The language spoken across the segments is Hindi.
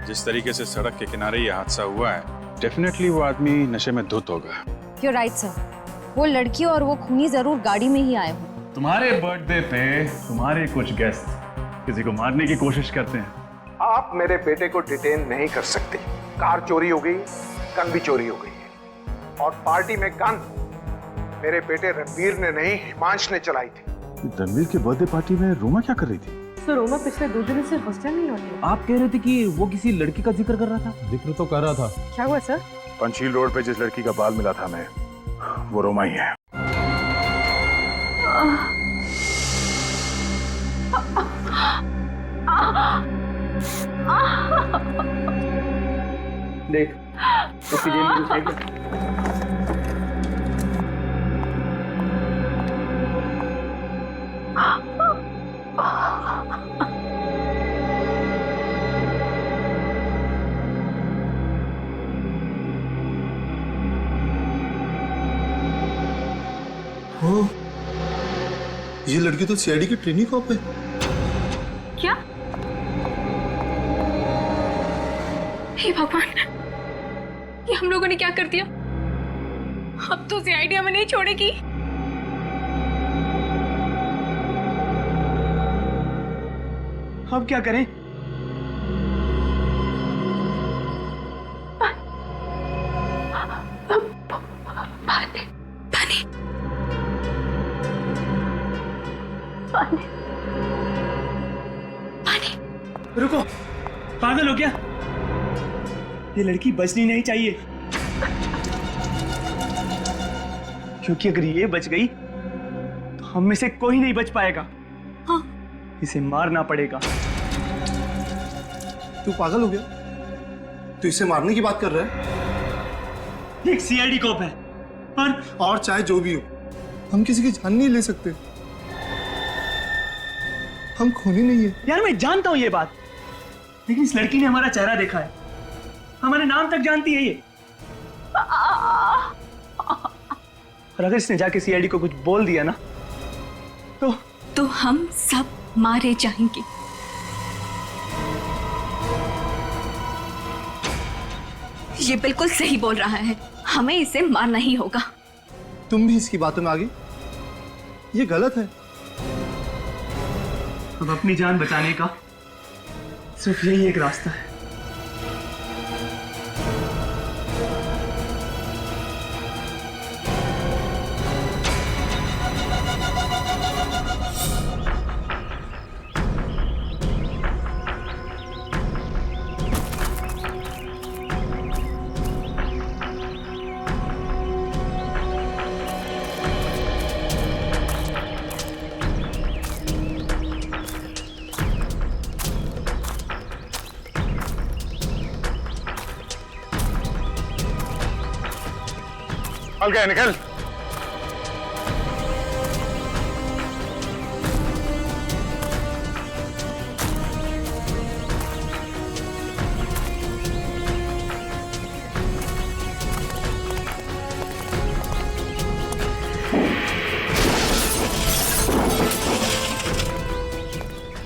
जिस तरीके से सड़क के किनारे ये हादसा हुआ है, डेफिनेटली वो आदमी नशे में धुत होगा। You're right, sir. वो लड़की और वो खूनी जरूर गाड़ी में ही आए हों। तुम्हारे बर्थडे पे तुम्हारे कुछ गेस्ट किसी को मारने की कोशिश करते हैं। आप मेरे बेटे को डिटेन नहीं कर सकते। कार चोरी हो गई, गन भी चोरी हो गई है और पार्टी में गन मेरे बेटे रणवीर ने नहीं, हिमांश ने चलाई थी। रणवीर की बर्थडे पार्टी में रोमा क्या कर रही थी? सर रोमा पिछले 2 दिनों से हॉस्टल नहीं लौटी। आप कह रहे थे कि वो किसी लड़की का जिक्र कर रहा था। जिक्र तो कर रहा था। क्या हुआ सर? पंचशील रोड पे जिस लड़की का बाल मिला था हमें, वो रोमा ही है। देख उसकी जेब में कुछ है क्या? हाँ, ये लड़की तो सीआईडी की ट्रेनिंग कॉप है। क्या? हे भगवान, ये हम लोगों ने क्या कर दिया? अब तो सीआईडी हमें नहीं छोड़ेगी। अब क्या करें? रुको, पागल हो क्या? ये लड़की बचनी नहीं चाहिए, क्योंकि अगर ये बच गई तो हम में से कोई नहीं बच पाएगा। हाँ। इसे मारना पड़ेगा। तू पागल हो गया? तू इसे मारने की बात कर रहा है? एक सीआईडी कॉप है और चाहे जो भी हो, हम किसी की जान नहीं ले सकते। हम खूनी नहीं है। यार मैं जानता हूं ये बात, लेकिन इस लड़की ने हमारा चेहरा देखा है, हमारे नाम तक जानती है ये। और अगर इसने जाके सीआईडी को कुछ बोल दिया ना तो हम सब मारे जाएंगे। ये बिल्कुल सही बोल रहा है, हमें इसे मारना ही होगा। तुम भी इसकी बातों में आ गई? ये गलत है। अब अपनी जान बचाने का सिर्फ यही एक रास्ता है। निकल गया, निकल।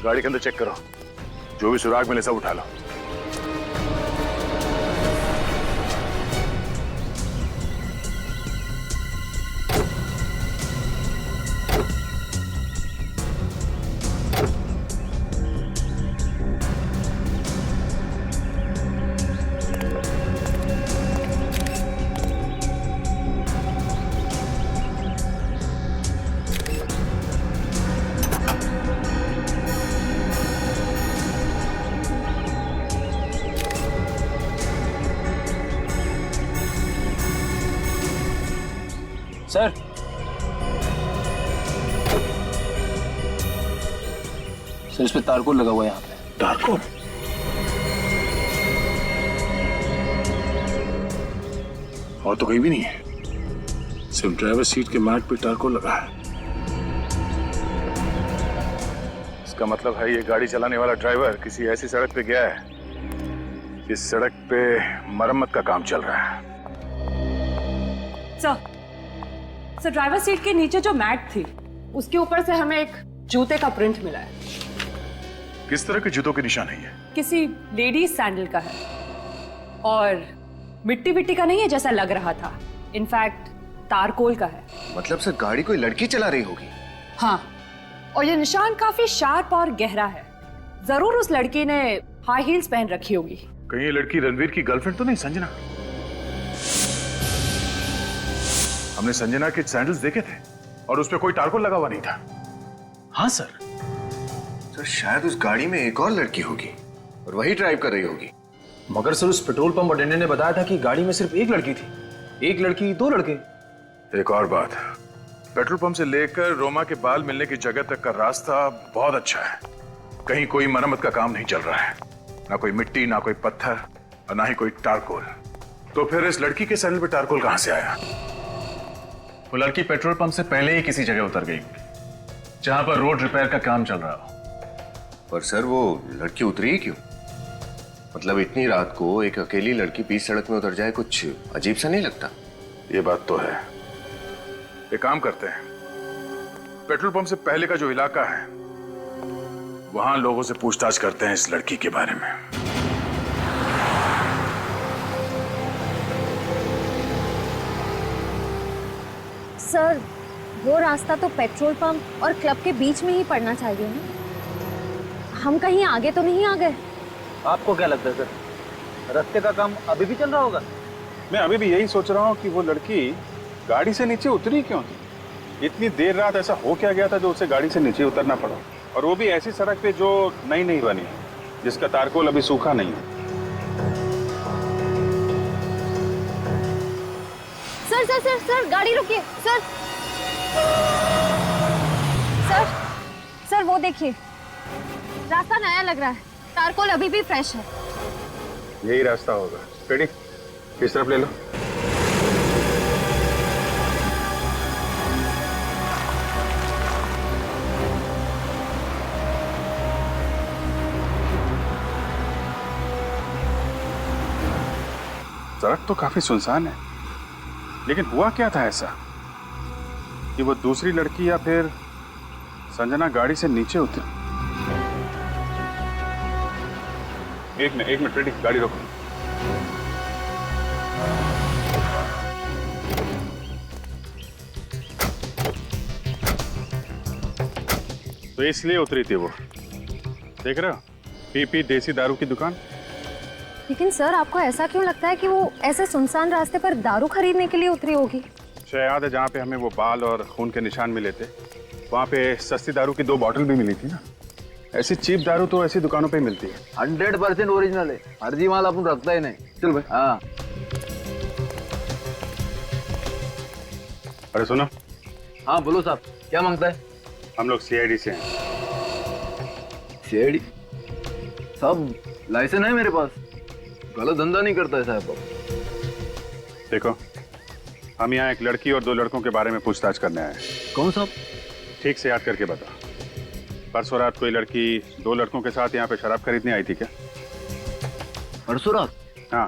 गाड़ी के अंदर चेक करो, जो भी सुराग मिले सब उठा लो। सर, सर इस पे तारकोल लगा हुआ है यहाँ पे। तारकोल? और तो कहीं भी नहीं है, सिर्फ ड्राइवर सीट के मैट पे तारकोल लगा है। इसका मतलब है ये गाड़ी चलाने वाला ड्राइवर किसी ऐसी सड़क पे गया है जिस सड़क पे मरम्मत का काम चल रहा है। सर ड्राइवर सीट के नीचे जो मैट थी उसके ऊपर से हमें एक जूते का प्रिंट मिला है। किस तरह के जूतों के निशान है ये? किसी लेडीज सैंडल का है और मिट्टी विट्टी का नहीं है जैसा लग रहा था। इनफैक्ट तारकोल का है। मतलब सर गाड़ी कोई लड़की चला रही होगी? हाँ, और ये निशान काफी शार्प और गहरा है। जरूर उस लड़की ने हाई हील्स पहन रखी होगी। कहीं ये लड़की रणवीर की गर्लफ्रेंड तो नहीं संजना? हमने संजना के सैंडल्स देखे थे और उस पे कोई टारकोल लगा हुआ नहीं था। हाँ सर। सर शायद उस गाड़ी में एक और लड़की होगी और वही ड्राइव कर रही होगी। मगर सर उस पेट्रोल पंप अटेंडेंट ने बताया था कि गाड़ी में सिर्फ एक लड़की थी। एक लड़की, दो लड़के। एक और बात, पेट्रोल पंप से लेकर रोमा के बाल मिलने की जगह तक का रास्ता बहुत अच्छा है। कहीं कोई मरम्मत का काम नहीं चल रहा है, ना कोई मिट्टी, ना कोई पत्थर और ना ही कोई टारकोल। तो फिर इस लड़की के सैंडल पे टारकोल कहां से आया? वो लड़की पेट्रोल पंप से पहले ही किसी जगह उतर गई जहां पर रोड रिपेयर का काम चल रहा हो। पर सर वो लड़की उतरी ही क्यों? मतलब इतनी रात को एक अकेली लड़की बीच सड़क में उतर जाए, कुछ अजीब सा नहीं लगता? ये बात तो है। एक काम करते हैं, पेट्रोल पंप से पहले का जो इलाका है वहां लोगों से पूछताछ करते हैं इस लड़की के बारे में। सर, वो रास्ता तो पेट्रोल पंप और क्लब के बीच में ही पड़ना चाहिए ना। हम कहीं आगे तो नहीं आ गए? आपको क्या लगता है सर, रास्ते का काम अभी भी चल रहा होगा? मैं अभी भी यही सोच रहा हूँ कि वो लड़की गाड़ी से नीचे उतरी क्यों थी? इतनी देर रात ऐसा हो क्या गया था जो उसे गाड़ी से नीचे उतरना पड़ा, और वो भी ऐसी सड़क पे जो नई नहीं बनी है, जिसका तारकोल अभी सूखा नहीं है। सर सर सर सर, गाड़ी रुकिए सर। सर सर, वो देखिए, रास्ता नया लग रहा है, तारकोल अभी भी फ्रेश है। यही रास्ता होगा। रेडी, इस तरफ ले लो। सड़क तो काफी सुनसान है, लेकिन हुआ क्या था ऐसा कि वो दूसरी लड़की या फिर संजना गाड़ी से नीचे उतरी? एक मिनट रेडी, गाड़ी रोको। तो इसलिए उतरी थी वो, देख रहे हो, पीपी देसी दारू की दुकान। लेकिन सर, आपको ऐसा क्यों लगता है कि वो ऐसे सुनसान रास्ते पर दारू खरीदने के लिए उतरी होगी? याद है जहाँ पे हमें वो बाल और खून के निशान मिले थे, वहाँ पे सस्ती दारू की 2 बॉटल भी मिली थी ना। ऐसी चीप दारू तो ऐसी दुकानों पे ही मिलती है। 100% ओरिजिनल है, फर्जी माल अपन रखता ही नहीं। चल भाई। हाँ। अरे सुनो। हाँ बोलो साहब, क्या मांगता है? हम लोग CID से हैं। CID? साहब लाइसेंस है मेरे पास, गलत धंधा नहीं करता है साहब। देखो, हम यहाँ एक लड़की और 2 लड़कों के बारे में पूछताछ करने आए हैं। कौन साहब? ठीक से याद करके बता। परसों रात कोई लड़की 2 लड़कों के साथ यहाँ पे शराब खरीदने आई थी क्या? परसों रात? हाँ,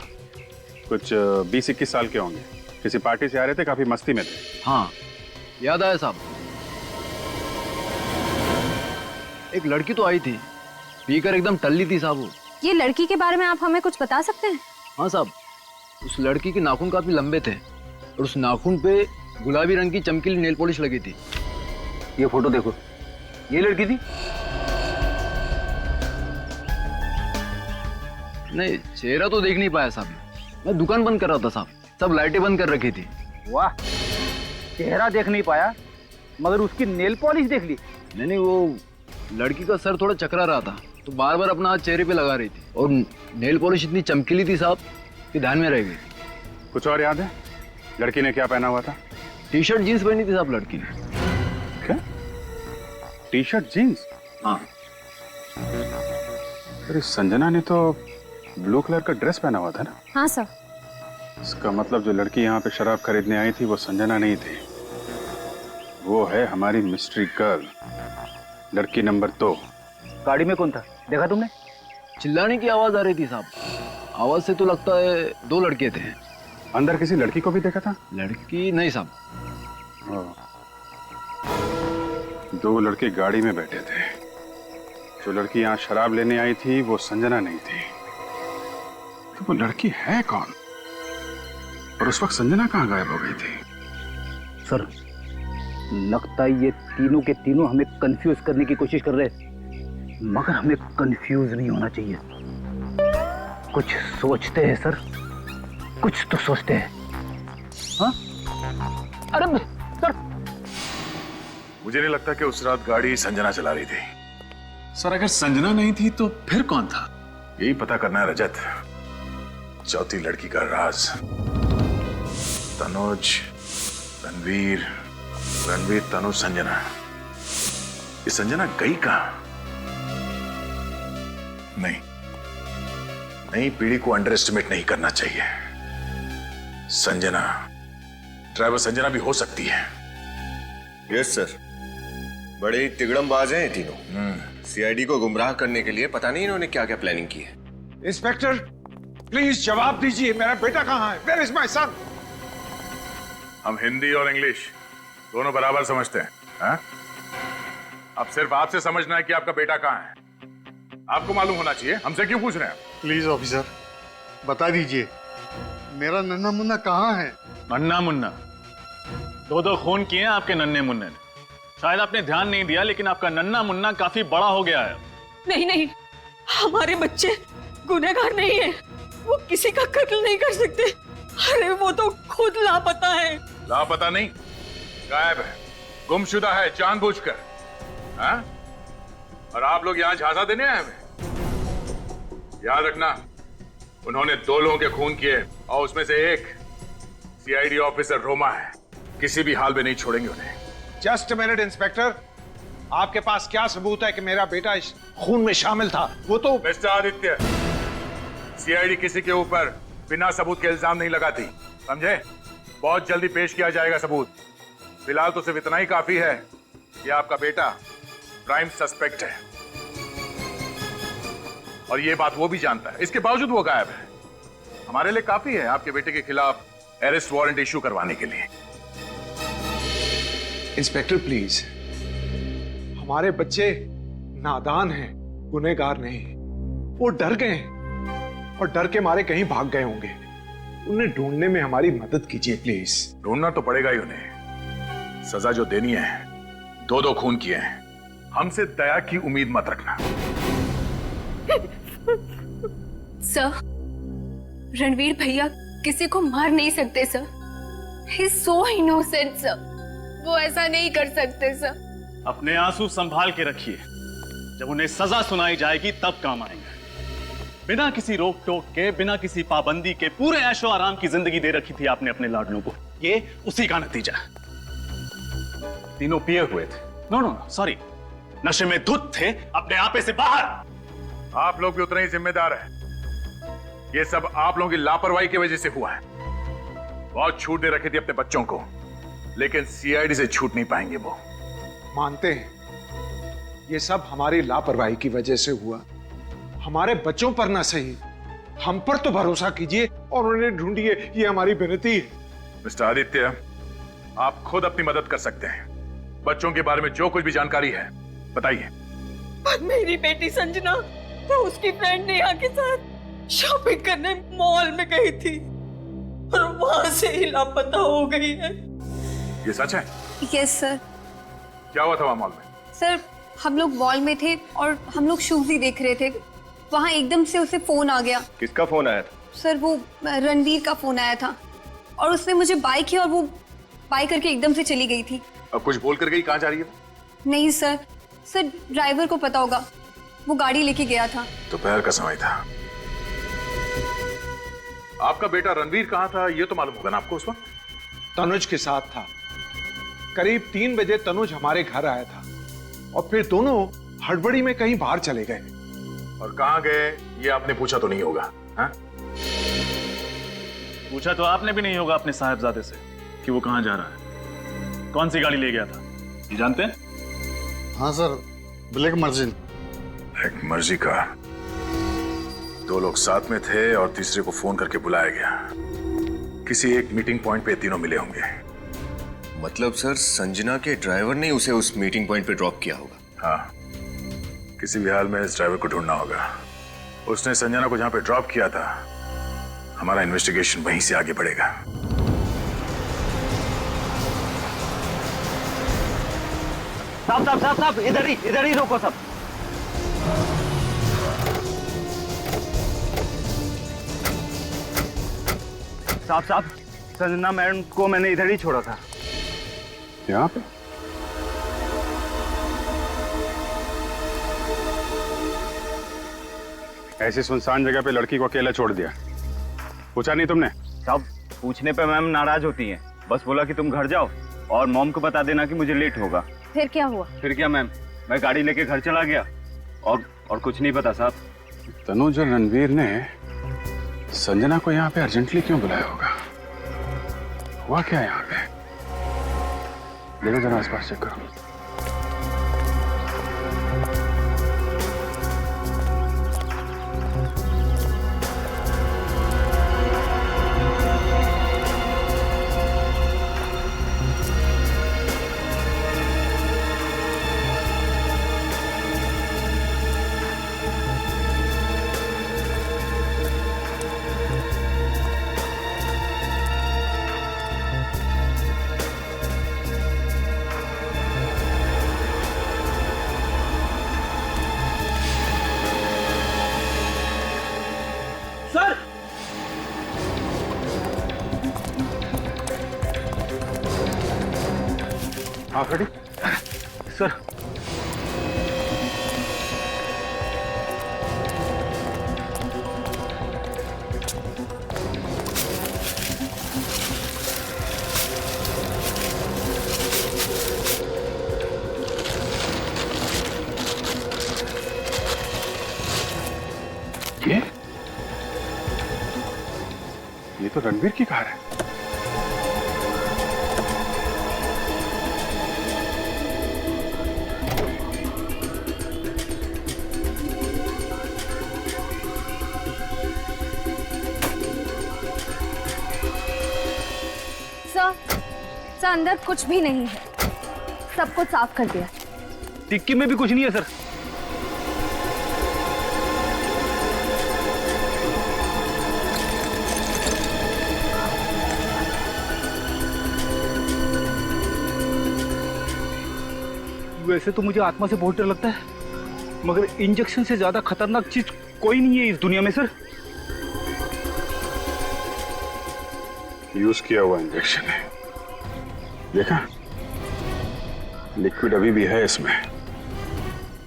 कुछ 20-21 साल के होंगे, किसी पार्टी से आ रहे थे, काफी मस्ती में थे। हाँ याद आया साहब, एक लड़की तो आई थी, पीकर एकदम टल्ली थी साहब। ये लड़की के बारे में आप हमें कुछ बता सकते हैं? हाँ साहब, उस लड़की के नाखून काफी लंबे थे और उस नाखून पे गुलाबी रंग की चमकीली नेल पॉलिश लगी थी। ये फोटो देखो, ये लड़की थी। नहीं, चेहरा तो देख नहीं पाया साहब, मैं दुकान बंद कर रहा था साहब, सब लाइटें बंद कर रखी थी। वाह, चेहरा देख नहीं पाया मगर उसकी नेल पॉलिश देख ली? नहीं, वो लड़की का सर थोड़ा चकरा रहा था तो बार बार अपना हाथ चेहरे पे लगा रही थी, और नेल पॉलिश इतनी चमकीली थी साहब कि ध्यान में रह गई। कुछ और याद है लड़की ने क्या पहना हुआ था? टी-शर्ट जीन्स पहनी थी साहब लड़की ने। क्या? T-shirt jeans? हाँ। अरे संजना ने तो ब्लू कलर का ड्रेस पहना हुआ था ना? हाँ सर। इसका मतलब जो लड़की यहाँ पे शराब खरीदने आई थी वो संजना नहीं थी, वो है हमारी मिस्ट्री गर्ल, लड़की नंबर 2। गाड़ी में कौन था, देखा तुमने? चिल्लाने की आवाज आ रही थी साहब, आवाज से तो लगता है 2 लड़के थे। अंदर किसी लड़की को भी देखा था? लड़की नहीं साहब। 2 लड़के गाड़ी में बैठे थे, जो लड़की यहाँ शराब लेने आई थी वो संजना नहीं थी। तो वो लड़की है कौन? और उस वक्त संजना कहाँ गायब हो गई थी? सर, लगता है ये तीनों के तीनों हमें कंफ्यूज करने की कोशिश कर रहे हैं, मगर हमें कंफ्यूज नहीं होना चाहिए। कुछ सोचते हैं सर, कुछ तो सोचते हैं। हाँ? अरे सर, मुझे नहीं लगता कि उस रात गाड़ी संजना चला रही थी। सर अगर संजना नहीं थी तो फिर कौन था? यही पता करना है रजत। चौथी लड़की का राज। तनुज, रणवीर, रणवीर, तनुज, संजना। ये संजना गई कहां? नहीं, पीढ़ी को अंडर एस्टिमेट नहीं करना चाहिए। संजना, ड्राइवर संजना भी हो सकती है। यस सर, बड़े ही तिगड़मबाज हैं ये तीनों। सीआईडी को गुमराह करने के लिए पता नहीं इन्होंने क्या क्या प्लानिंग की है। इंस्पेक्टर प्लीज जवाब दीजिए, मेरा बेटा कहाँ है? Where is my son? हम हिंदी और इंग्लिश दोनों बराबर समझते हैं। हा? अब सिर्फ आपसे समझना है कि आपका बेटा कहाँ है। आपको मालूम होना चाहिए, हमसे क्यों पूछ रहे हैं? प्लीज ऑफिसर, बता दीजिए मेरा नन्ना मुन्ना कहाँ है? नन्ना मुन्ना? दो खून किए हैं आपके नन्हे मुन्ने ने। शायद आपने ध्यान नहीं दिया, लेकिन आपका नन्ना मुन्ना काफी बड़ा हो गया है। नहीं नहीं, हमारे बच्चे गुनहगार नहीं है, वो किसी का कत्ल नहीं कर सकते। अरे वो तो खुद लापता है। लापता नहीं, गायब है, गुमशुदा है जानबूझकर। हाँ? और आप लोग यहाँ झांसा देने आए हैं? याद रखना, उन्होंने 2 लोगों के खून किए और उसमें से एक सीआईडी ऑफिसर रोमा है। किसी भी हाल में नहीं छोड़ेंगे उन्हें। जस्ट मिनट इंस्पेक्टर, आपके पास क्या सबूत है कि मेरा बेटा इस खून में शामिल था? वो तो मिस्टर आदित्य, सीआईडी किसी के ऊपर बिना सबूत के इल्जाम नहीं लगाती, समझे? बहुत जल्दी पेश किया जाएगा सबूत। फिलहाल तो सिर्फ इतना ही काफी है कि आपका बेटा प्राइम सस्पेक्ट है, और ये बात वो भी जानता है। इसके बावजूद वो गायब है। हमारे लिए काफी है आपके बेटे के खिलाफ अरेस्ट वारंट इश्यू करवाने के लिए। इंस्पेक्टर प्लीज, हमारे बच्चे नादान हैं, गुनहगार नहीं। वो डर गए हैं और डर के मारे कहीं भाग गए होंगे। उन्हें ढूंढने में हमारी मदद कीजिए प्लीज। ढूंढना तो पड़ेगा ही उन्हें। सजा जो देनी है, 2 खून किए हैं। हमसे दया की उम्मीद मत रखना। सर, रणवीर भैया किसी को मार नहीं सकते sir. He is so innocent sir, वो ऐसा नहीं कर सकते सर। अपने आंसू संभाल के रखिए, जब उन्हें सजा सुनाई जाएगी तब काम आएंगे। बिना किसी रोक टोक के, बिना किसी पाबंदी के पूरे ऐशो आराम की जिंदगी दे रखी थी आपने अपने लाडलों को। ये उसी का नतीजा है। तीनों पिए हुए थे, नो सॉरी, नशे में धुत थे, अपने आपे से बाहर। आप लोग भी उतने ही जिम्मेदार हैं। ये सब आप लोगों की लापरवाही की वजह से हुआ है। बहुत छूट दे रखी थी अपने बच्चों को, लेकिन सीआईडी से छूट नहीं पाएंगे वो। मानते हैं ये सब हमारी लापरवाही की वजह से हुआ। हमारे बच्चों पर ना सही, हम पर तो भरोसा कीजिए और उन्हें ढूंढिए, ये हमारी विनती है। मिस्टर आदित्य, आप खुद अपनी मदद कर सकते हैं। बच्चों के बारे में जो कुछ भी जानकारी है बताइए। पर मेरी बेटी संजना तो उसकी फ्रेंड नेहा के साथ शॉपिंग करने मॉल में गई थी और वहां से ही लापता हो गई है। ये सच है? Yes sir. क्या हुआ था वहां मॉल में? सर, हम लोग मॉल में थे और हम लोग शूज ही देख रहे थे। वहां एकदम से उसे फोन आ गया। किसका फोन आया था? सर, वो रणवीर का फोन आया था और उसने मुझे बाय किया और वो बाय करके एकदम से चली गई थी। अब कुछ बोल कर गई? कहां जा रही है? नहीं सर, ड्राइवर को पता होगा, वो गाड़ी लेके गया था। दोपहर का समय था। आपका बेटा रणवीर कहां था ये तो मालूम होगा ना आपको उस वक्त? तनुज के साथ था। करीब 3 बजे तनुज हमारे घर आया था और फिर दोनों हड़बड़ी में कहीं बाहर चले गए। और कहां गए ये आपने पूछा तो नहीं होगा? हा? पूछा तो आपने भी नहीं होगा अपने साहबजादे से कि वो कहां जा रहा है, कौन सी गाड़ी ले गया था, ये जानते हैं? हाँ सर, ब्लैक मर्जिन। ब्लैक मर्जी का 2 लोग साथ में थे और तीसरे को फोन करके बुलाया गया। किसी एक मीटिंग पॉइंट पे तीनों मिले होंगे। मतलब सर, संजना के ड्राइवर ने उसे उस मीटिंग पॉइंट पे ड्रॉप किया होगा? हाँ, किसी भी हाल में इस ड्राइवर को ढूंढना होगा। उसने संजना को जहां पे ड्रॉप किया था, हमारा इन्वेस्टिगेशन वहीं से आगे बढ़ेगा। साहब साहब साहब साहब, इधर ही रोको सब। साहब साहब, संजना मैडम को मैंने इधर ही छोड़ा था। यहाँ पे? ऐसी सुनसान जगह पे लड़की को अकेला छोड़ दिया, पूछा नहीं तुमने? साहब, पूछने पे मैम नाराज होती हैं। बस बोला कि तुम घर जाओ और मॉम को बता देना कि मुझे लेट होगा। फिर क्या हुआ? फिर क्या मैम, मैं गाड़ी लेके घर चला गया और कुछ नहीं पता साहब। तनुज और रणवीर ने संजना को यहाँ पे अर्जेंटली क्यों बुलाया होगा? हुआ क्या यहाँ पे? देखो जरा आसपास चेक करो। सर, हाँ खड़ी। सर, ये तो रणवीर की कार है। सर अंदर कुछ भी नहीं है, सब कुछ साफ कर दिया। टिक्की में भी कुछ नहीं है सर। वैसे तो मुझे आत्मा से बहुत डर लगता है, मगर इंजेक्शन से ज्यादा खतरनाक चीज कोई नहीं है इस दुनिया में सर। यूज किया हुआ इंजेक्शन है, देखा? लिक्विड अभी भी है इसमें।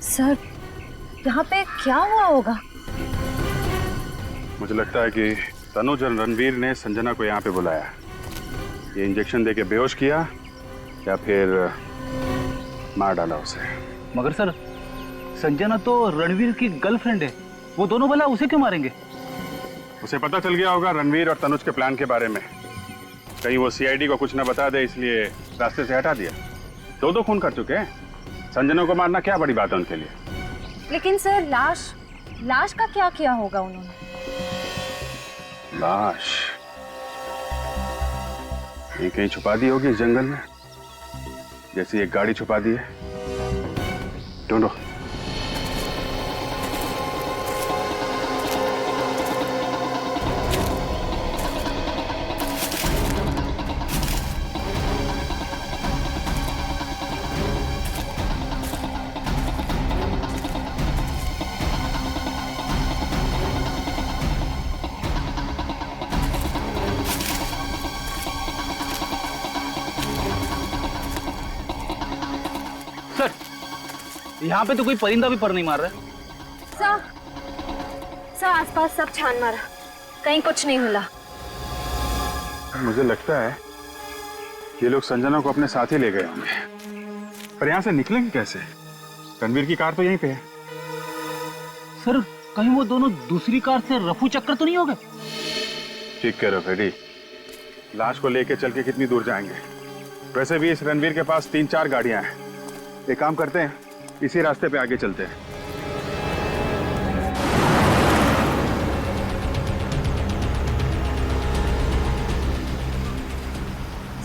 सर, यहाँ पे क्या हुआ होगा? मुझे लगता है कि तनुज और रणवीर ने संजना को यहाँ पे बुलाया, ये इंजेक्शन देके बेहोश किया या फिर मार डाला उसे। मगर सर, संजना तो रणवीर की गर्लफ्रेंड है, वो दोनों भला उसे क्यों मारेंगे? उसे पता चल गया होगा रणवीर और तनुज के प्लान के बारे में, कहीं वो सीआईडी को कुछ न बता दे इसलिए रास्ते से हटा दिया। दो खून कर चुके हैं, संजना को मारना क्या बड़ी बात है उनके लिए। लेकिन सर, लाश का क्या किया होगा उन्होंने? लाश ये कहीं छुपा दी होगी इस जंगल में, जैसी एक गाड़ी छुपा दी है। ढूंढो। यहाँ पे तो कोई परिंदा भी पर नहीं मार रहा। सर आसपास सब छान मारा, कहीं कुछ नहीं मिला। मुझे लगता है ये लोग संजना को अपने साथ ही ले गए होंगे, पर यहाँ से निकलेंगे कैसे? रणवीर की कार तो यहीं पे है। सर, कहीं वो दोनों दूसरी कार से रफू चक्कर तो नहीं हो गए? ठीक कह रहे हो फेडी, लाश को लेके चल के कितनी दूर जाएंगे? वैसे भी इस रणवीर के पास 3-4 गाड़ियां हैं। एक काम करते हैं, इसी रास्ते पे आगे चलते हैं।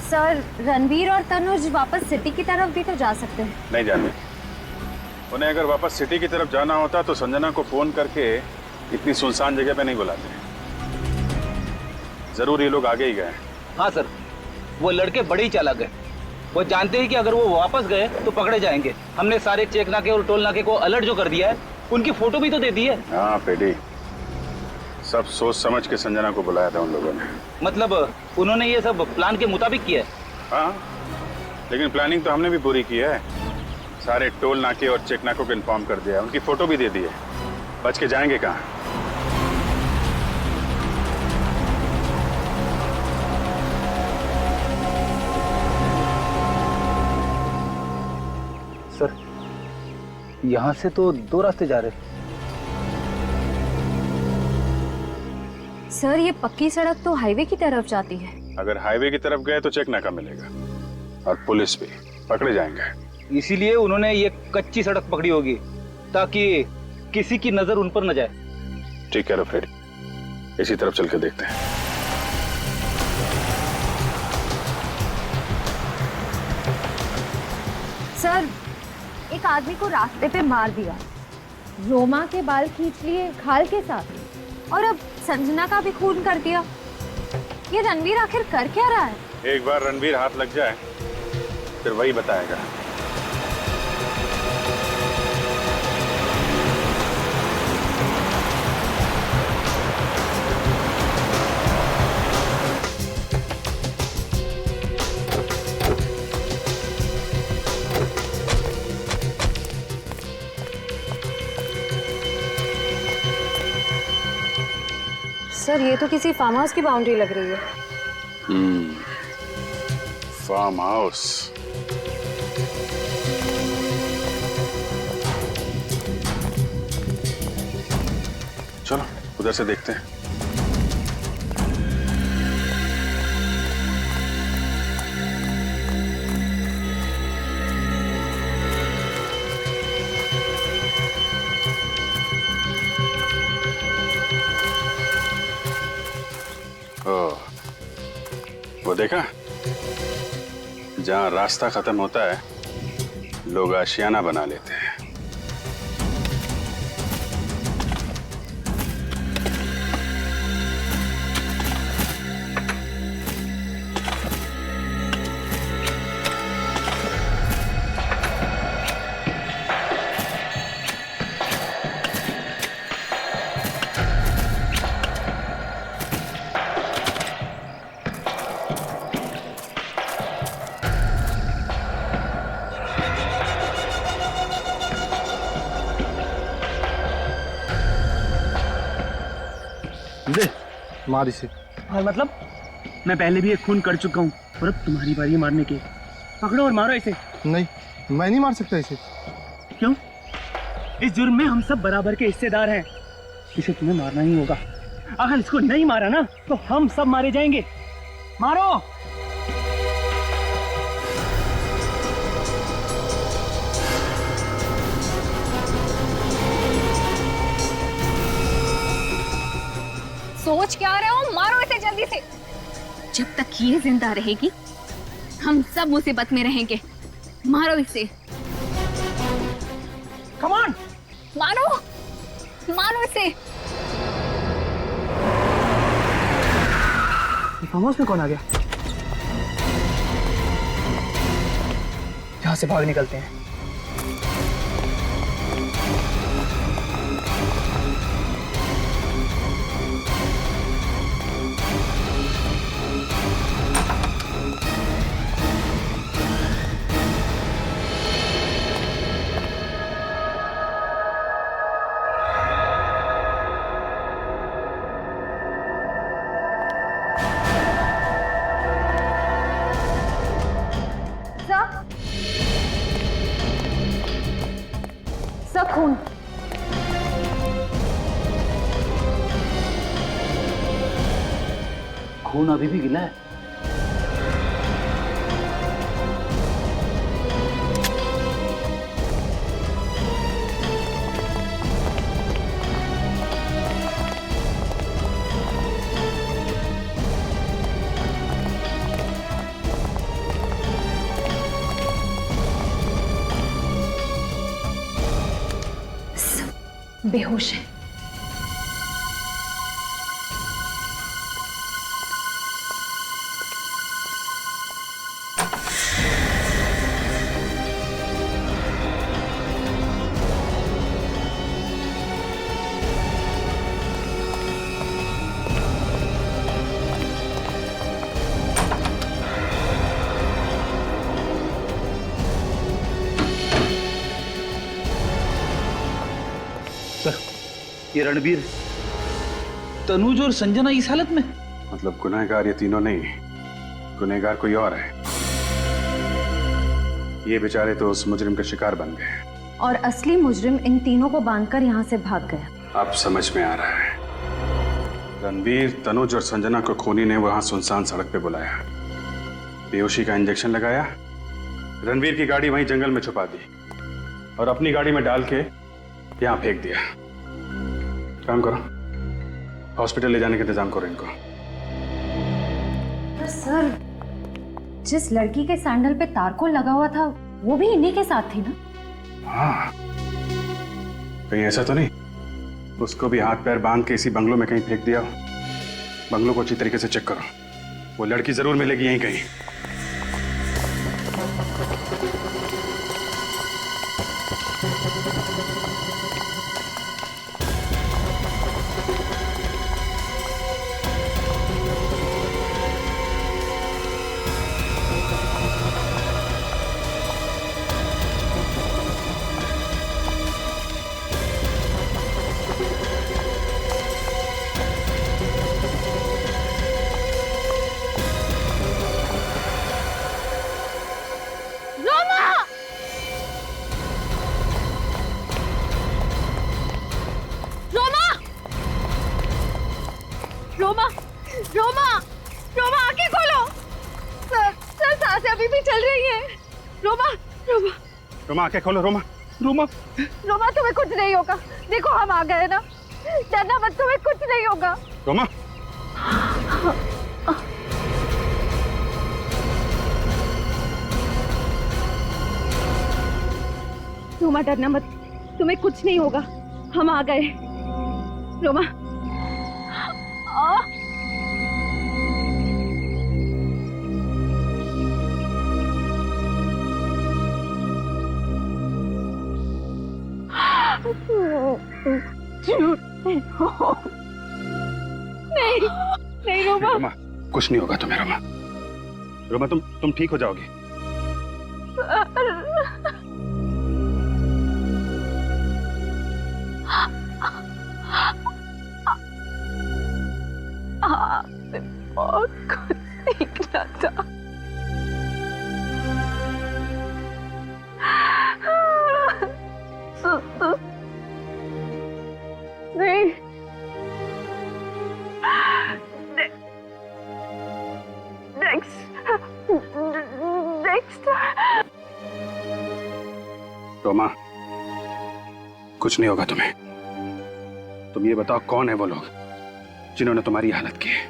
सर, रणवीर और तनुज वापस सिटी की तरफ भी तो जा सकते हैं। नहीं जाने, उन्हें अगर वापस सिटी की तरफ जाना होता तो संजना को फोन करके इतनी सुनसान जगह पे नहीं बुलाते। जरूर ये लोग आगे ही गए। हाँ सर, वो लड़के बड़े ही चालाक है। वो जानते हैं कि अगर वो वापस गए तो पकड़े जाएंगे। हमने सारे चेक नाके और टोल नाके को अलर्ट जो कर दिया है, उनकी फोटो भी तो दे दी है। हाँ पेटी, सब सोच समझ के संजना को बुलाया था उन लोगों ने। मतलब उन्होंने ये सब प्लान के मुताबिक किया है? हाँ, लेकिन प्लानिंग तो हमने भी पूरी की है। सारे टोल नाके और चेक नाकों को इन्फॉर्म कर दिया, उनकी फोटो भी दे दी है। बच के जाएंगे कहाँ? सर, यहाँ से तो 2 रास्ते जा रहे हैं। सर, ये पक्की सड़क तो हाईवे की तरफ जाती है। अगर हाईवे की तरफ गए तो चेक नाका मिलेगा और पुलिस भी, पकड़े जाएंगे। इसीलिए उन्होंने ये कच्ची सड़क पकड़ी होगी ताकि किसी की नजर उन पर न जाए। ठीक है फ्रेडी, इसी तरफ चल के देखते हैं। सर, एक आदमी को रास्ते पे मार दिया, रोमा के बाल खींच लिए खाल के साथ, और अब संजना का भी खून कर दिया। ये रणवीर आखिर कर क्या रहा है? एक बार रणवीर हाथ लग जाए फिर वही बताएगा। सर, ये तो किसी फार्म हाउस की बाउंड्री लग रही है। Farm house. चलो उधर से देखते हैं। वो देखा, जहां रास्ता खत्म होता है लोग आशियाना बना लेते हैं। मार इसे। और मतलब मैं पहले भी एक खून कर चुका हूँ और अब तुम्हारी बारी है मारने की। पकड़ो और मारो इसे। नहीं, मैं नहीं मार सकता इसे। क्यों? इस जुर्म में हम सब बराबर के हिस्सेदार हैं। इसे तुम्हें मारना ही होगा। अगर इसको नहीं मारा ना तो हम सब मारे जाएंगे। मारो। सोच क्या रहे हो? मारो इसे जल्दी से। जब तक ये जिंदा रहेगी हम सब मुसीबत में रहेंगे। मारो इसे। कम ऑन, मारो, मारो इसे। फार्म हाउस में कौन आ गया? यहाँ से भाग निकलते हैं। खून। खून अभी भी गिला है। बेहोश है। ये रणवीर, तनुज और संजना इस हालत में? मतलब गुनहगार ये तीनों नहीं, गुनहगार कोई और है। ये बेचारे तो उस मुजरिम का शिकार बन गए और असली मुजरिम इन तीनों को बांधकर यहाँ से भाग गया। अब समझ में आ रहा है। रणवीर, तनुज और संजना को खूनी ने वहां सुनसान सड़क पे बुलाया, बेहोशी का इंजेक्शन लगाया, रणवीर की गाड़ी वहीं जंगल में छुपा दी और अपनी गाड़ी में डाल के यहाँ फेंक दिया। काम करो, हॉस्पिटल ले जाने का इंतजाम करो इनको। पर सर, जिस लड़की के सैंडल पे तारकोल लगा हुआ था वो भी इन्हीं के साथ थी ना? हाँ, कहीं ऐसा तो नहीं उसको भी हाथ पैर बांध के इसी बंगलों में कहीं फेंक दिया हो? बंगलों को अच्छी तरीके से चेक करो, वो लड़की जरूर मिलेगी यहीं कहीं। रोमा, रोमा, रोमा आंखें खोलो। सर, सर सांसें अभी भी चल रही हैं। रोमा, रोमा, रोमा आंखें खोलो। रोमा, रोमा, रोमा तुम्हें कुछ नहीं होगा। देखो हम आ गए ना, डरना मत, तुम्हें कुछ नहीं होगा। रोमा, रोमा डरना मत, तुम्हें कुछ नहीं होगा, हम आ गए। रोमा, नहीं, नहीं रोमा, रोमा कुछ नहीं होगा तुम्हें। रोमा, रोमा तुम ठीक हो जाओगी। बहुत कुछ सीखना था। नहीं, नेक्स्ट रोमा कुछ नहीं होगा तुम्हें। तुम ये बताओ कौन है वो लोग जिन्होंने तुम्हारी हालत की है?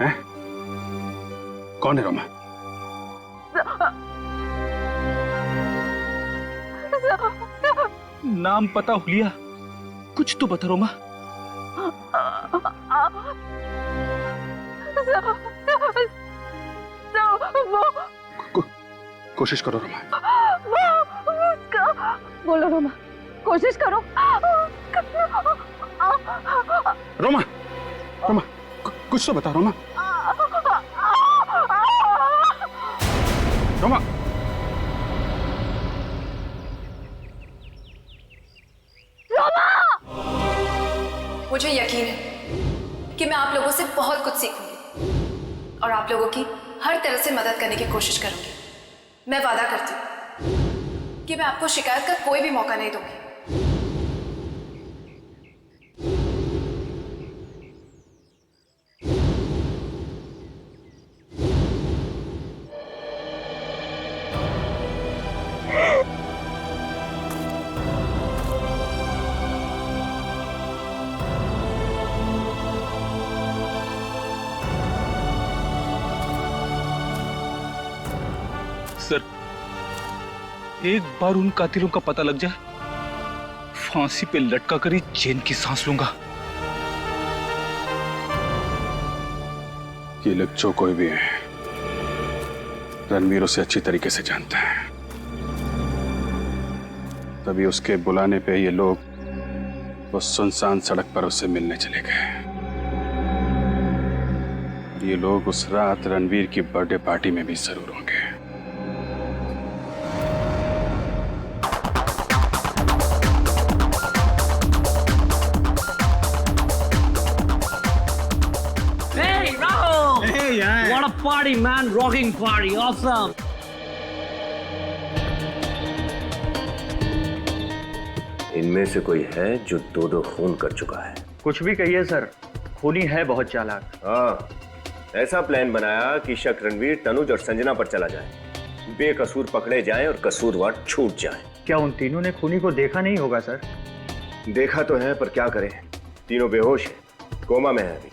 हैं? कौन है रोमा? नाम पता हुलिया, कुछ तो बता रोमा। कोशिश करो रोमा। बोलो रोमा, कोशिश करो। रोमा, रोमा कुछ तो बता रोमा। रोमा, मुझे यकीन है कि मैं आप लोगों से बहुत कुछ सीखूंगी और आप लोगों की हर तरह से मदद करने की कोशिश करूंगी। मैं वादा करती हूँ कि मैं आपको शिकायत का कोई भी मौका नहीं दूंगी। एक बार उन कातिलों का पता लग जाए, फांसी पे लटका कर ही चैन की सांस लूंगा। ये लोग जो कोई भी है, रणवीर उसे अच्छी तरीके से जानता है, तभी उसके बुलाने पे ये लोग उस सुनसान सड़क पर उससे मिलने चले गए। ये लोग उस रात रणवीर की बर्थडे पार्टी में भी जरूर होंगे। Hey, Rahul! Hey, yeah. What a party, man! Rocking party, awesome! इनमें से कोई है जो दो खून कर चुका है? कुछ भी कहिए सर, खूनी है बहुत चालाक। हाँ, ऐसा प्लान बनाया कि शक रणवीर, तनुज और संजना पर चला जाए, बेकसूर पकड़े जाएं और कसूरवार छूट जाएं। क्या उन तीनों ने खूनी को देखा नहीं होगा सर? देखा तो है, पर क्या करें, तीनों बेहोश हैं, कोमा में है अभी।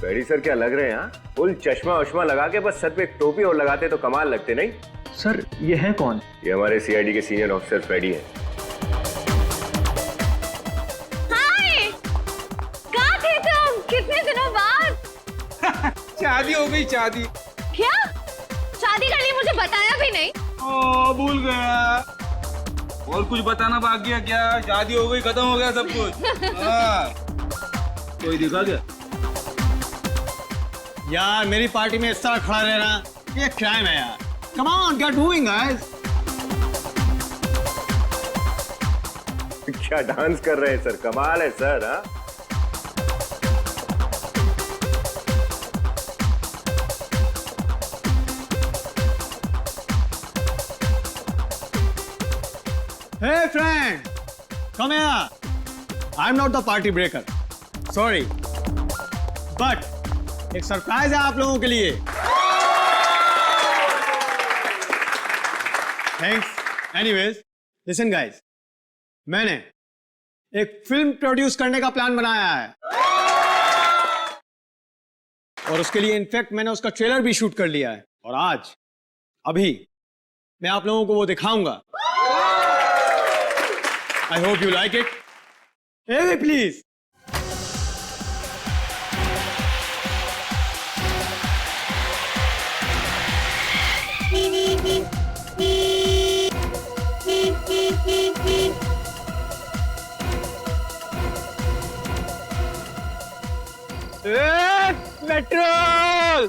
पेडी सर क्या लग रहे हैं? हाँ, फुल चश्मा वश्मा लगा के बस सर पे एक टोपी और लगाते तो कमाल लगते नहीं? सर ये है कौन? ये हमारे सीआईडी के सीनियर ऑफिसर पेडी है। कितने दिनों बाद शादी हो गई, शादी। क्या शादी कर ली? मुझे बताया भी नहीं। ओ, भूल गया। और कुछ बताना बाकी है क्या? शादी हो गई, खत्म हो गया सब कुछ। हाँ। कोई दिखा क्या? यार मेरी पार्टी में इस तरह खड़ा रहना ये क्राइम है यार। Come on, get moving, guys. क्या डांस कर रहे हैं सर, कमाल है सर। हाँ, Hey friend, come here. I'm not the party breaker. Sorry, but एक सरप्राइज है आप लोगों के लिए। Thanks. Anyways, listen guys, मैंने एक फिल्म प्रोड्यूस करने का प्लान बनाया है और उसके लिए इनफैक्ट मैंने उसका ट्रेलर भी शूट कर लिया है और आज अभी मैं आप लोगों को वो दिखाऊंगा। I hope you like it. Hey, please. Petrol!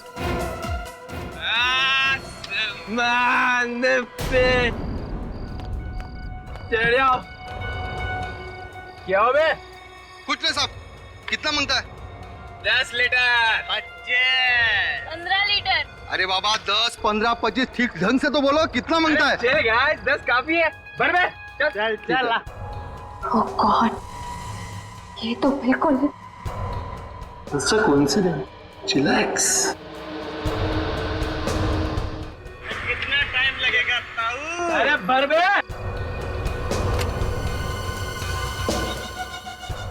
Man, पे चढ़ जाओ। क्या हो बे? कुछ नहीं साहब, कितना मांगता है? 10 लीटर। 15 लीटर। अरे बाबा 10, 15, 25 ठीक ढंग से तो बोलो, कितना मांगता है? चल गाइस, 10 काफी है। भर बे। चल चल ला। Oh God, ये तो बिल्कुल It's a coincidence. Chillax. कितना टाइम लगेगा ताऊ? अरे भर बे।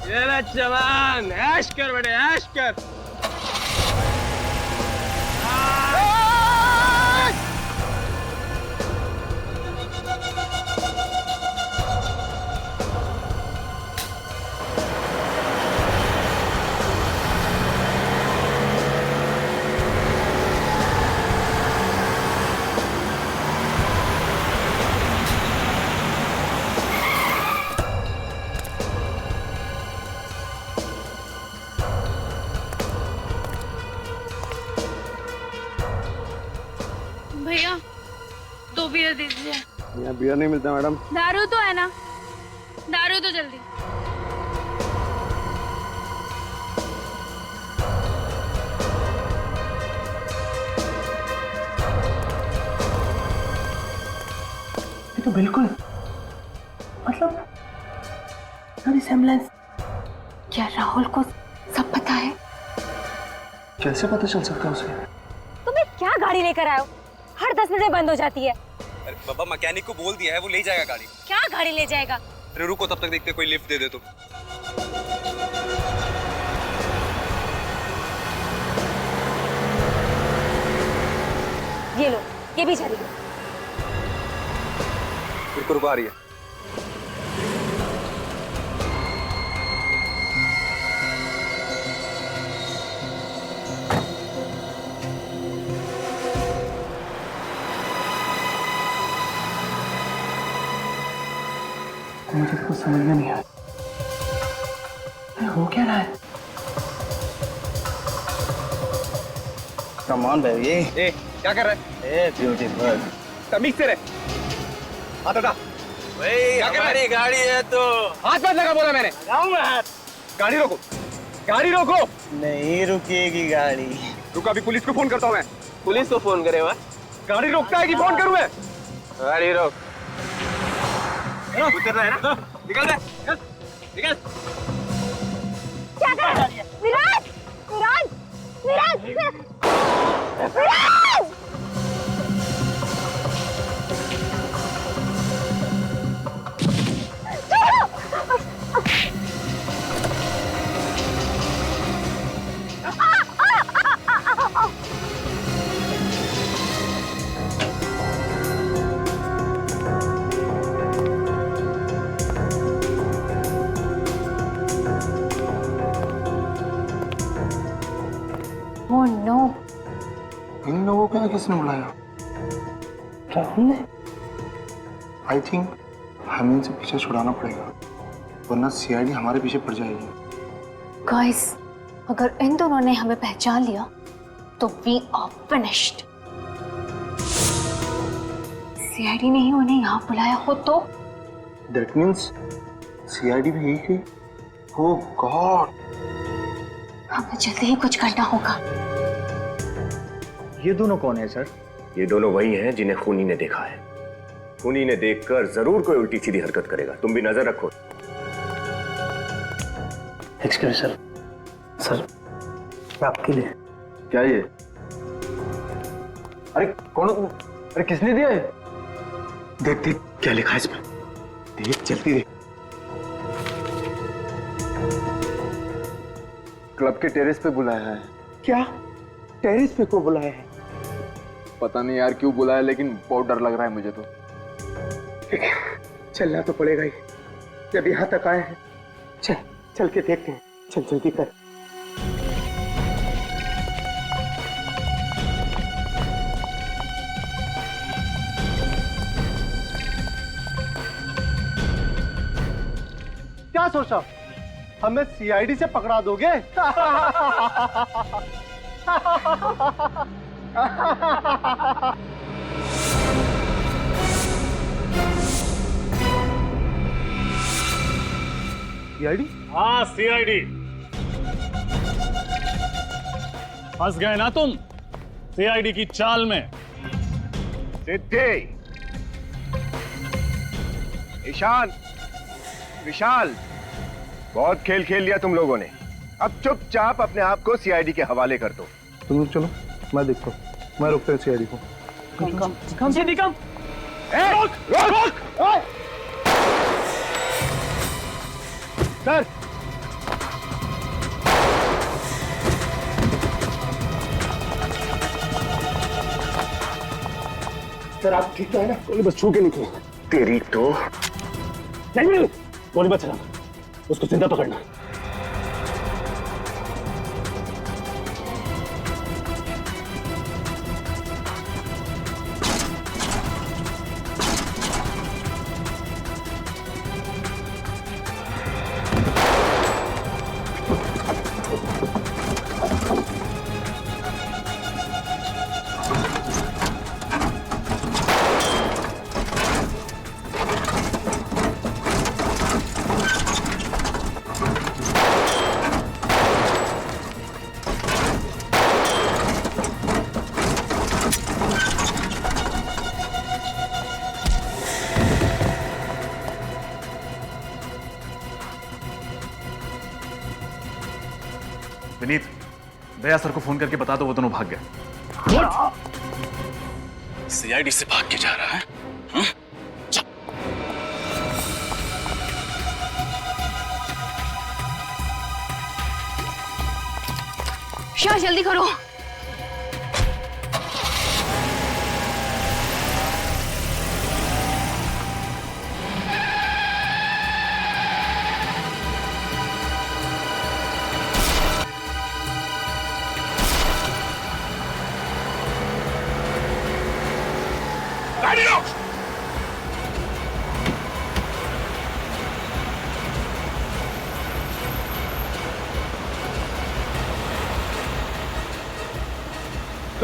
ये ले जवान, ऐश कर बेटे, ऐश कर। भैया 2 बियर दे दीजिए। यहाँ बियर नहीं मिलता मैडम। दारू तो है ना? दारू तो जल्दी। ये तो बिल्कुल मतलब रिसेम्बलेंस। क्या राहुल को सब पता है? कैसे पता चल सकता है उसे? तुम्हें क्या गाड़ी लेकर आए हो? हर 10 मिनट में बंद हो जाती है। अरे बाबा मैकेनिक को बोल दिया है, वो ले जाएगा गाड़ी। क्या गाड़ी ले जाएगा? अरे रुको, तब तक देखते कोई लिफ्ट दे दे तो। ये लो, ये भी चली। रुको रुको, आ रही है। मुझे तो कुछ समझ में नहीं आया, हो क्या रहा है? Come on baby. ए क्या कर रहा है? ए ब्यूटीफुल, तमीज से रहे। हाथ हटा। क्या कर रही गाड़ी है तो हाथ मत लगा, बोला मैंने। लगाऊंगा हाथ। गाड़ी रोको, गाड़ी रोको। नहीं रुकेगी गाड़ी। रुको, अभी पुलिस को फोन करता हूँ मैं। पुलिस को फोन करे? गाड़ी रोकता है कि फोन करूँ मैं? गाड़ी रोक। उतर रहा है ना? निकल रहा है, निकल। क्या कर रहा है? विराज! विराज! विराज! विराज! Oh no! इन लोगों को किसने बुलाया? राहुल ने? आई थिंक हमें इनसे पीछे छुड़ाना पड़ेगा, वरना सीआईडी हमारे पीछे पड़ जाएगी। गाइस, अगर इन दोनों ने हमें पहचान लिया तो वी आर फिनिश्ड। सीआईडी ने ही उन्हें यहाँ बुलाया हो तो? दैट मीन्स सीआईडी भी यही थी। ओह गॉड! हमें जल्दी ही कुछ करना होगा। ये दोनों कौन है सर? ये दोनों वही हैं जिन्हें खूनी ने देखा है। खूनी ने देखकर जरूर कोई उल्टी सीधी हरकत करेगा, तुम भी नजर रखो। एक्सक्यूज सर, सर आपके लिए। क्या ये? अरे कौन? अरे किसने दिया है? देख देख क्या लिखा है इसमें, देख जल्दी देख। क्लब के टेरेस पे बुलाया है। क्या? टेरेस पे को बुलाया है? पता नहीं यार क्यों बुलाया, लेकिन बहुत डर लग रहा है मुझे तो। चलना तो पड़ेगा ही, जब यहाँ तक आए हैं। चल चल के देखते हैं, चल जल्दी कर। क्या सोचा, हमें सीआईडी से पकड़ा दोगे? सीआईडी? हाँ सीआईडी। फंस गए ना तुम सीआईडी की चाल में। सिद्धि, ईशान, विशाल, बहुत खेल खेल लिया तुम लोगों ने। अब चुपचाप अपने आप को सीआईडी के हवाले कर दो। तुम लोग चलो, मैं देखता हूँ, मैं रोकता हूँ सीआईडी को। कम से कम। रोक, रोक, रोक। सर, सर आप ठीक तो है ना? गोली बस छू के निकलो। तेरी तो नहीं, गोली मत चलाना, उसको जिंदा पकड़ना। विनीत, दया सर को फोन करके बता दो वो दोनों भाग गए। सीआईडी से भाग के जा रहा है? शाह जल्दी करो।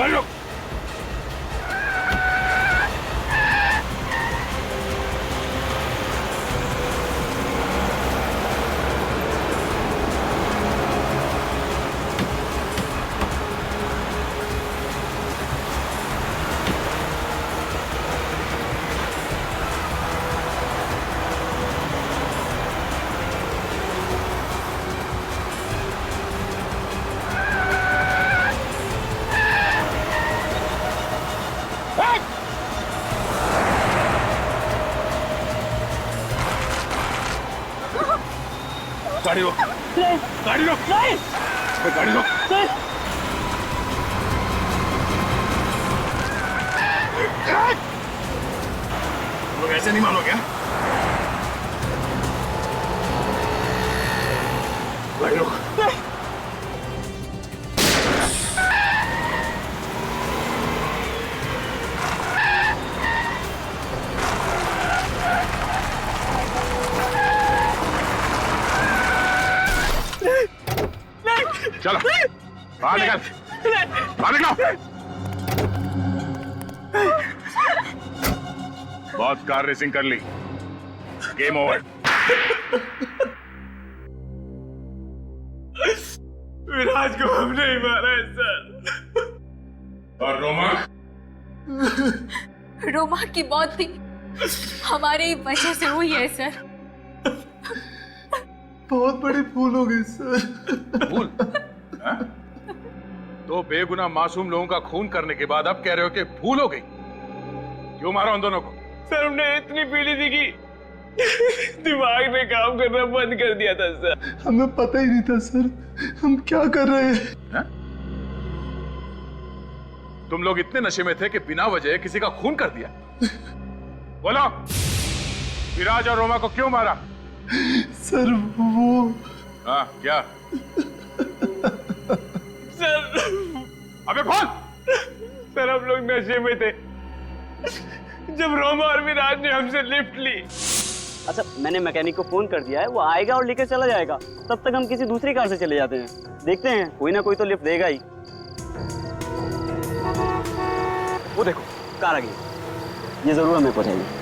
गाड़ी रोक। गाड़ी रोक। गाड़ी रोक। गाड़ी रोक। लोग ऐसे नहीं मानोगे? गाड़ी रोक। चलो बाहर निकल। बाहर निकलो। बहुत कार रेसिंग कर ली, गेम ओवर। विराज को हमने ही मारा है सर। और रोमा? रोमा की मौत भी हमारी वजह से हुई है सर। बहुत बड़ी भूल हो गई सर। भूल? दो बेगुनाह मासूम लोगों का खून करने के बाद अब कह रहे हो कि भूल हो गई? क्यों मारा उन दोनों को? सर हमने इतनी पीली थी कि दिमाग ने काम करना बंद कर दिया था सर। हमें पता ही नहीं था सर हम क्या कर रहे हैं। तुम लोग इतने नशे में थे कि बिना वजह किसी का खून कर दिया। बोलो, विराज और रोमा को क्यों मारा? सर वो हाँ क्या? सर अबे बोल। सर हम लोग नशे में थे जब रोमा और विराज ने हमसे लिफ्ट ली। अच्छा, मैंने मैकेनिक को फोन कर दिया है, वो आएगा और लेकर चला जाएगा। तब तक हम किसी दूसरी कार से चले जाते हैं। देखते हैं, कोई ना कोई तो लिफ्ट देगा ही। वो देखो कार आ गई, ये जरूर हमें पहुंचाएगी।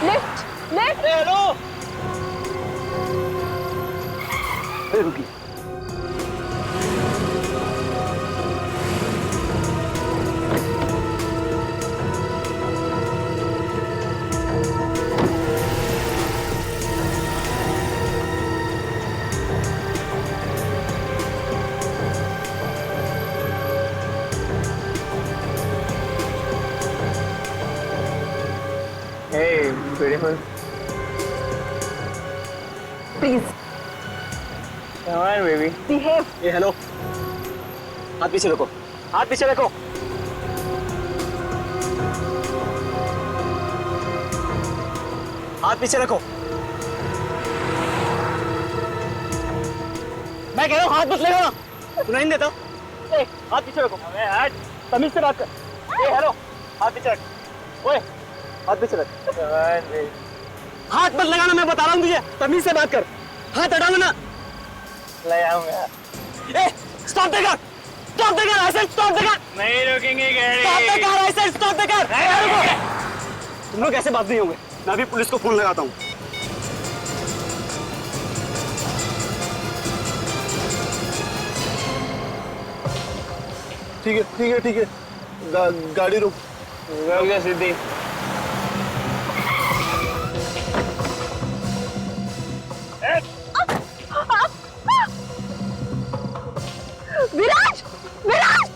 Lift lift. हेलो, रुकी। Hey, beautiful. Please Come on, baby. Behave. A hello, हाथ पीछे रखो, हाथ पीछे रखो। हाथ पीछे रखो। मैं कह रहा हूँ हाथ मत लगाना, सुनाई नहीं देता। ए, हाथ पीछे रखो। अबे हट, तमीज से बात कर। ए हेलो, हाथ पीछे रख। ओए, हाथ पीछे रख। हाथ मत लगाना, मैं बता रहा हूँ तुझे, तमीज से बात कर। हाथ हटाओ ना। लगाऊंगा। ए, stop the car, stop the car, ऐसे स्टॉप द कार। नहीं रुकेंगे गाड़ी। स्टॉप द कार, ऐसे स्टॉप द कार। तुम लोग ऐसे बात नहीं होंगे, मैं अभी पुलिस को फोन लगाता हूँ। ठीक है ठीक है ठीक है, गाड़ी रुक गया सीधी। विराज विराज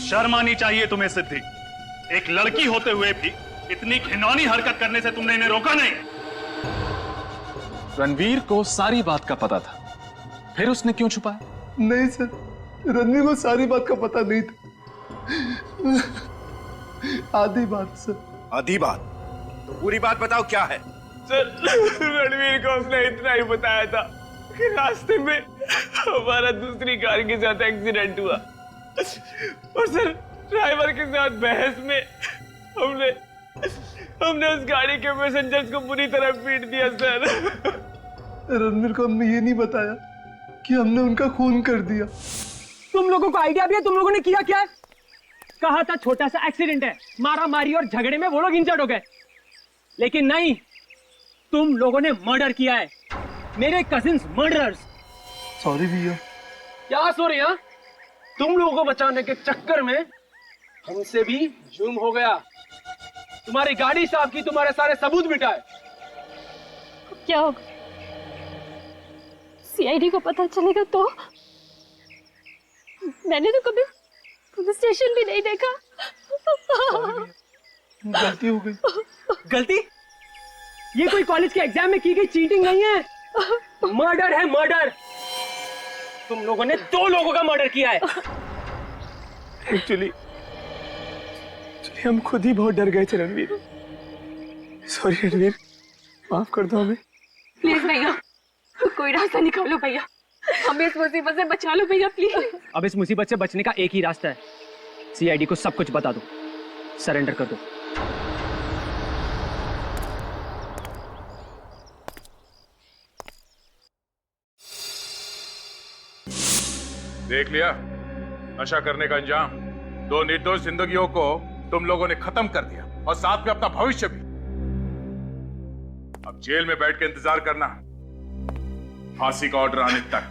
शर्म आनी चाहिए तुम्हें सिद्धि। एक लड़की होते हुए भी इतनी घिनौनी हरकत करने से तुमने इन्हें रोका नहीं। रणवीर को सारी बात का पता था, फिर उसने क्यों छुपाया? नहीं सर, रणवीर को सारी बात का पता नहीं था। आधी बात सर। आधी बात? तो पूरी बात बताओ क्या है? सर रणवीर को हमने इतना ही बताया था कि रास्ते में हमारा दूसरी कार के साथ एक्सीडेंट हुआ और सर ड्राइवर के साथ बहस में हमने उस गाड़ी के पैसेंजर्स को बुरी तरह पीट दिया सर। रणवीर को हमने ये नहीं बताया कि हमने उनका खून कर दिया। तुम लोगों को आइडिया भी है तुम लोगों ने किया क्या है? कहा था छोटा सा एक्सीडेंट है, मारा मारी और झगड़े में वो लोग इंजर्ड हो गए, लेकिन नहीं, तुम लोगों ने मर्डर किया है, मेरे कजिन्स मर्डरर्स। सॉरी भैया। क्या सॉरी? हाँ, तुम लोगों को बचाने के चक्कर में हमसे भी जुर्म हो गया। तुम्हारी गाड़ी साफ की, तुम्हारे सारे सबूत मिटाए। क्या होगा? सीआईडी को पता चलेगा तो? मैंने तो कभी पुलिस स्टेशन भी नहीं देखा। गलती हो गई। गलती? ये कोई कॉलेज के एग्जाम में की गई चीटिंग नहीं है, मर्डर है मर्डर। तुम लोगों ने 2 लोगों का मर्डर किया है। एक्चुअली हम खुद ही बहुत डर गए थे रणवीर। सॉरी रणवीर, माफ कर दो हमें। प्लीज भैया, कोई रास्ता निकालो भैया, हमें इस मुसीबत से बचा लो भैया प्लीज। अब इस मुसीबत से बचने का एक ही रास्ता है, सीआईडी को सब कुछ बता दो, सरेंडर कर दो। देख लिया नशा करने का अंजाम। 2 निर्दोष जिंदगियों को तुम लोगों ने खत्म कर दिया और साथ में अपना भविष्य भी। अब जेल में बैठ के इंतजार करना फांसी का ऑर्डर आने तक।